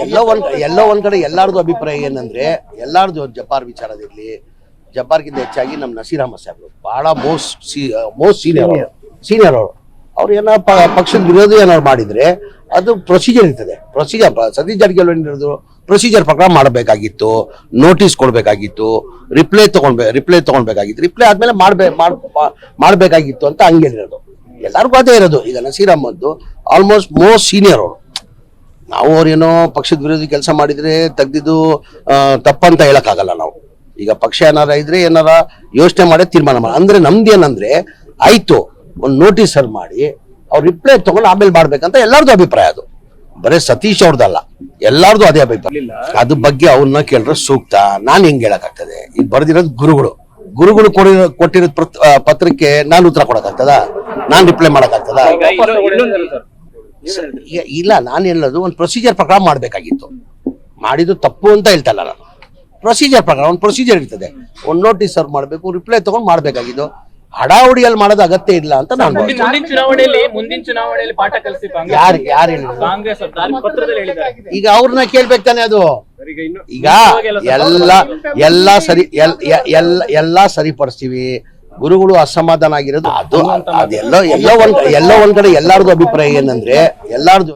ಎಲ್ಲೋ ಒಂದ್ ಕಡೆ ಎಲ್ಲಾರ್ದು ಅಭಿಪ್ರಾಯ ಏನಂದ್ರೆ ಎಲ್ಲಾರ್ದು ಜಬ್ಬಾರ್ ವಿಚಾರದಿರ್ಲಿ, ಜಬ್ಬಾರ್ಗಿಂತ ಹೆಚ್ಚಾಗಿ ನಮ್ಮ ನಸೀರ್ ಅಹಮದ್ ಸಾಹೇಬ್ರು ಬಹಳ ಮೋಸ್ಟ್ ಸೀನಿಯರ್ ಅವ್ರು ಏನೋ ಪಕ್ಷದ ವಿರೋಧಿ ಏನಾದ್ರು ಮಾಡಿದ್ರೆ ಅದು ಪ್ರೊಸೀಜರ್ ಇರ್ತದೆ. ಸತೀಶ್ ಜಾರಕಿಹೊಳಿ ಏನಿರೋದು ಪ್ರೊಸೀಜರ್ ಪ್ರಕಾರ ಮಾಡಬೇಕಾಗಿತ್ತು, ನೋಟಿಸ್ ಕೊಡ್ಬೇಕಾಗಿತ್ತು, ರಿಪ್ಲೈ ತಗೊಳ್ಬೇಕಾಗಿತ್ತು, ರಿಪ್ಲೈ ಆದ್ಮೇಲೆ ಮಾಡ್ಬೇಕಾಗಿತ್ತು ಅಂತ ಹಂಗೇನಿರೋದು. ಎಲ್ಲರಿಗೂ ಅದೇ ಇರೋದು. ಈಗ Naseer Ahmed almost most senior ಅವರು. ನಾವು ಅವ್ರೇನೋ ಪಕ್ಷದ ವಿರೋಧಿ ಕೆಲಸ ಮಾಡಿದ್ರೆ ತೆಗ್ದಿದ್ದು ತಪ್ಪಂತ ಹೇಳಕ್ಕಾಗಲ್ಲ. ನಾವು ಈಗ ಪಕ್ಷ ಏನಾರ ಇದ್ರೆ ಏನಾರ ಯೋಚನೆ ಮಾಡಿ ತೀರ್ಮಾನ ಮಾಡಿ ಅಂದ್ರೆ ನಮ್ದೇನಂದ್ರೆ ಆಯ್ತು ಒಂದು ನೋಟಿಸ್ ಮಾಡಿ ಅವ್ರು ರಿಪ್ಲೈ ತಗೊಂಡು ಆಮೇಲೆ ಮಾಡ್ಬೇಕಂತ ಎಲ್ಲಾರ್ದು ಅಭಿಪ್ರಾಯ. ಅದು ಬರೀ ಸತೀಶ್ ಅವ್ರದ್ದಲ್ಲ, ಎಲ್ಲಾರ್ದು ಅದೇ ಅಭಿಪ್ರಾಯ. ಅದ್ರ ಬಗ್ಗೆ ಅವ್ರನ್ನ ಕೇಳಿದ್ರೆ ಸೂಕ್ತ. ನಾನ್ ಹೆಂಗ್ ಹೇಳಕ್ಕಾಗ್ತದೆ? ಈಗ ಬರ್ದಿರೋದು ಗುರುಗಳು ಕೊಟ್ಟಿರೋ ಪತ್ರಕ್ಕೆ ನಾನು ಉತ್ತರ ಕೊಡಕ್ಕಾಗ್ತದ? ನಾನ್ ರಿಪ್ಲೈ ಮಾಡಕ್ಕಾಗ್ತದ? ಇಲ್ಲ, ನಾನು ಹೇಳೋದು ಒಂದು ಪ್ರೊಸೀಜರ್ ಪ್ರಕಾರ ಮಾಡ್ಬೇಕಾಗಿತ್ತು. ಮಾಡಿದ್ದು ತಪ್ಪು ಅಂತ ಹೇಳ್ತಲ್ಲ ನಾನು. ಪ್ರೊಸೀಜರ್ ಪ್ರಕಾರ ಒಂದು ಪ್ರೊಸೀಜರ್ ಇರ್ತದೆ. ಒಂದು ನೋಟಿಸ್ ಸರ್ವ್ ಮಾಡಬೇಕು, ರಿಪ್ಲೈ ತಗೊಂಡು ಮಾಡ್ಬೇಕಾಗಿದ್ದು. ಹಡಾವುಡಿಯಲ್ಲಿ ಮಾಡೋದು ಅಗತ್ಯ ಇಲ್ಲ ಅಂತ ನಾನು ಮುಂದಿನ ಚುನಾವಣೆಯಲ್ಲಿ ಪಾಠ ಕಲಿಸಿ ಯಾರು ಈಗ ಅವ್ರನ್ನ ಕೇಳ್ಬೇಕು ತಾನೆ. ಅದು ಈಗ ಎಲ್ಲಾ ಸರಿಪಡಿಸ್ತೀವಿ. ಗುರುಗಳು ಅಸಮಾಧಾನ ಆಗಿರೋದು ಅದು ಅದೆಲ್ಲೋ ಒಂದ್ ಕಡೆ ಎಲ್ಲಾರ್ದು ಅಭಿಪ್ರಾಯ ಏನಂದ್ರೆ ಎಲ್ಲಾರ್ದು